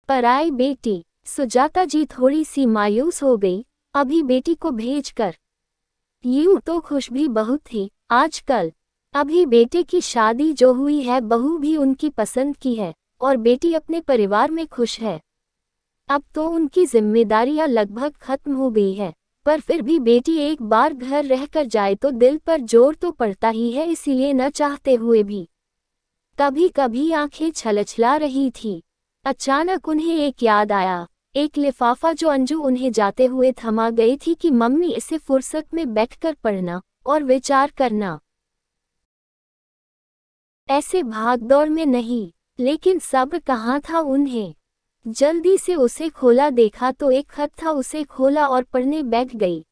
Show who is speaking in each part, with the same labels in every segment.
Speaker 1: पराई बेटी। सुजाता जी थोड़ी सी मायूस हो गई, अभी बेटी को भेजकर। यूं तो खुश भी बहुत थी आजकल। अभी बेटे की शादी जो हुई है, बहू भी उनकी पसंद की है और बेटी अपने परिवार में खुश है। अब तो उनकी जिम्मेदारियां लगभग खत्म हो गई है, पर फिर भी बेटी एक बार घर रहकर जाए तो दिल पर जोर तो पड़ता ही है, इसीलिए न चाहते हुए भी कभी कभी आंखें छलछला रही थी। अचानक उन्हें एक याद आया, एक लिफाफा जो अंजू उन्हें जाते हुए थमा गई थी कि मम्मी इसे फुर्सत में बैठकर पढ़ना और विचार करना। ऐसे भागदौड़ में नहीं, लेकिन सब्र कहाँ था उन्हें। जल्दी से उसे खोला, देखा तो एक खत था। उसे खोला और पढ़ने बैठ गई।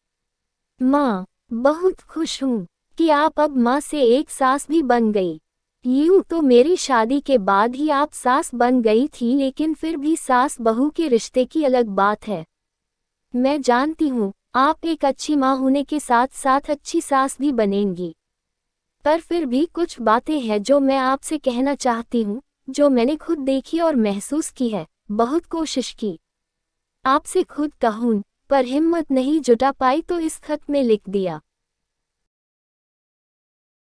Speaker 1: माँ, बहुत खुश हूँ कि आप अब माँ से एक सास भी बन गई। यूं तो मेरी शादी के बाद ही आप सास बन गई थी, लेकिन फिर भी सास बहू के रिश्ते की अलग बात है। मैं जानती हूँ आप एक अच्छी माँ होने के साथ साथ अच्छी सास भी बनेंगी, पर फिर भी कुछ बातें हैं जो मैं आपसे कहना चाहती हूँ, जो मैंने खुद देखी और महसूस की है। बहुत कोशिश की आपसे खुद कहूँ, पर हिम्मत नहीं जुटा पाई तो इस खत में लिख दिया।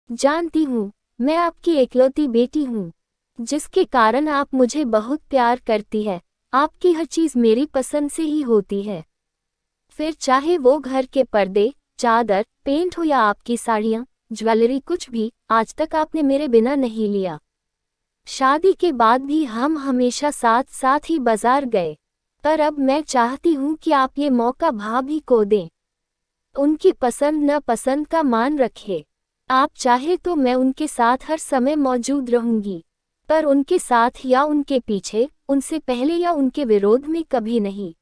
Speaker 1: जानती हूँ मैं आपकी इकलौती बेटी हूँ, जिसके कारण आप मुझे बहुत प्यार करती है। आपकी हर चीज़ मेरी पसंद से ही होती है, फिर चाहे वो घर के पर्दे, चादर, पेंट हो या आपकी साड़ियाँ, ज्वेलरी, कुछ भी आज तक आपने मेरे बिना नहीं लिया। शादी के बाद भी हम हमेशा साथ साथ ही बाजार गए, पर अब मैं चाहती हूँ कि आप ये मौका भाभी को दें। उनकी पसंद न पसंद का मान रखें। आप चाहे तो मैं उनके साथ हर समय मौजूद रहूंगी, पर उनके साथ या उनके पीछे, उनसे पहले या उनके विरोध में कभी नहीं,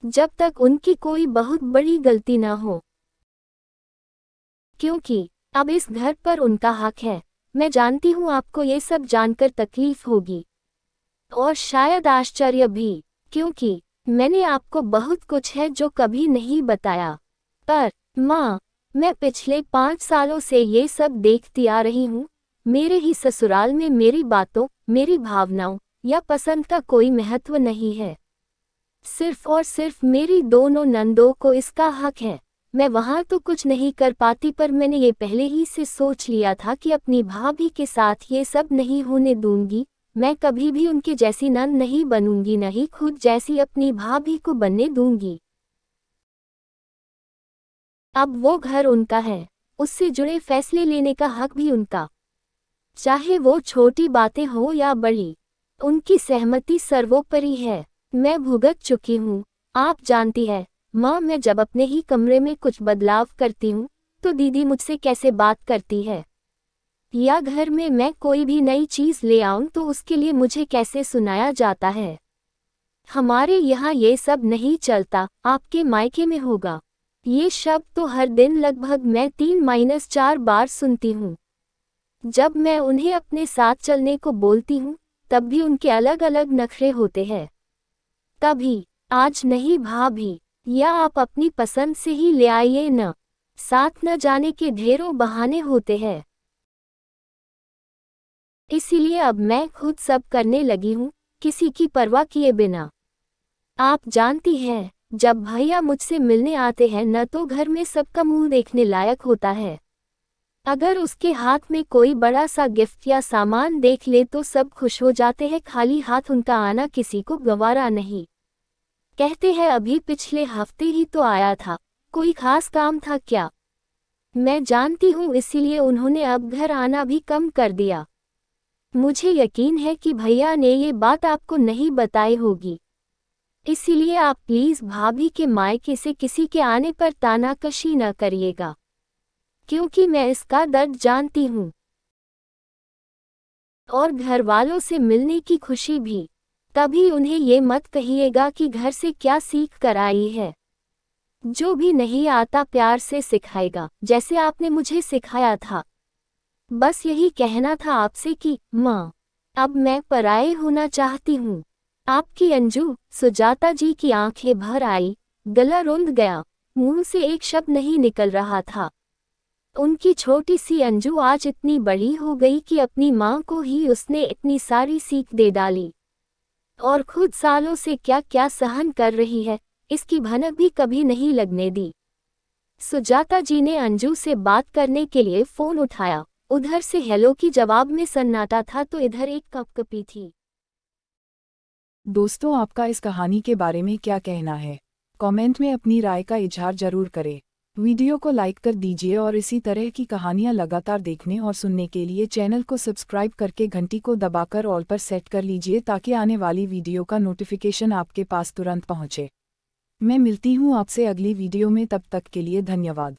Speaker 1: जब तक उनकी कोई बहुत बड़ी गलती ना हो। क्योंकि अब इस घर पर उनका हक है। मैं जानती हूँ आपको ये सब जानकर तकलीफ होगी और शायद आश्चर्य भी, क्योंकि मैंने आपको बहुत कुछ है जो कभी नहीं बताया। पर माँ, मैं पिछले 5 सालों से ये सब देखती आ रही हूँ। मेरे ही ससुराल में मेरी बातों, मेरी भावनाओं या पसंद का कोई महत्व नहीं है। सिर्फ और सिर्फ मेरी दोनों नंदों को इसका हक है। मैं वहाँ तो कुछ नहीं कर पाती, पर मैंने ये पहले ही से सोच लिया था कि अपनी भाभी के साथ ये सब नहीं होने दूंगी। मैं कभी भी उनके जैसी नंद नहीं बनूंगी, नहीं खुद जैसी अपनी भाभी को बनने दूंगी। अब वो घर उनका है, उससे जुड़े फैसले लेने का हक भी उनका, चाहे वो छोटी बातें हो या बड़ी। उनकी सहमति सर्वोपरि है। मैं भुगत चुकी हूँ, आप जानती है माँ, मैं जब अपने ही कमरे में कुछ बदलाव करती हूँ तो दीदी मुझसे कैसे बात करती है, या घर में मैं कोई भी नई चीज़ ले आऊँ तो उसके लिए मुझे कैसे सुनाया जाता है। हमारे यहाँ ये सब नहीं चलता, आपके मायके में होगा। ये शब्द तो हर दिन लगभग मैं 3-4 बार सुनती हूँ। जब मैं उन्हें अपने साथ चलने को बोलती हूँ तब भी उनके अलग अलग नखरे होते हैं। कभी आज नहीं भाभी, या आप अपनी पसंद से ही ले आइए न, साथ न जाने के ढेरों बहाने होते हैं। इसीलिए अब मैं खुद सब करने लगी हूँ, किसी की परवाह किए बिना। आप जानती हैं, जब भैया मुझसे मिलने आते हैं न तो घर में सबका मुंह देखने लायक होता है। अगर उसके हाथ में कोई बड़ा सा गिफ्ट या सामान देख ले तो सब खुश हो जाते हैं। खाली हाथ उनका आना किसी को गवारा नहीं। कहते हैं अभी पिछले हफ्ते ही तो आया था, कोई खास काम था क्या? मैं जानती हूँ, इसीलिए उन्होंने अब घर आना भी कम कर दिया। मुझे यकीन है कि भैया ने ये बात आपको नहीं बताई होगी, इसीलिए आप प्लीज़ भाभी के मायके से किसी के आने पर तानाकशी न करिएगा, क्योंकि मैं इसका दर्द जानती हूँ। और घर वालों से मिलने की खुशी भी। कभी उन्हें ये मत कहिएगा कि घर से क्या सीख कर आई है। जो भी नहीं आता प्यार से सिखाएगा, जैसे आपने मुझे सिखाया था। बस यही कहना था आपसे कि माँ, अब मैं पराये होना चाहती हूँ। आपकी अंजू। सुजाता जी की आंखें भर आई, गला रुंध गया, मुंह से एक शब्द नहीं निकल रहा था। उनकी छोटी सी अंजू आज इतनी बड़ी हो गई कि अपनी माँ को ही उसने इतनी सारी सीख दे डाली। और खुद सालों से क्या क्या सहन कर रही है, इसकी भनक भी कभी नहीं लगने दी। सुजाता जी ने अंजू से बात करने के लिए फोन उठाया। उधर से हेलो की जवाब में सन्नाटा था तो इधर एक कपकपी थी।
Speaker 2: दोस्तों, आपका इस कहानी के बारे में क्या कहना है? कमेंट में अपनी राय का इजहार जरूर करें। वीडियो को लाइक कर दीजिए और इसी तरह की कहानियां लगातार देखने और सुनने के लिए चैनल को सब्सक्राइब करके घंटी को दबाकर ऑल पर सेट कर लीजिए ताकि आने वाली वीडियो का नोटिफिकेशन आपके पास तुरंत पहुंचे। मैं मिलती हूं आपसे अगली वीडियो में, तब तक के लिए धन्यवाद।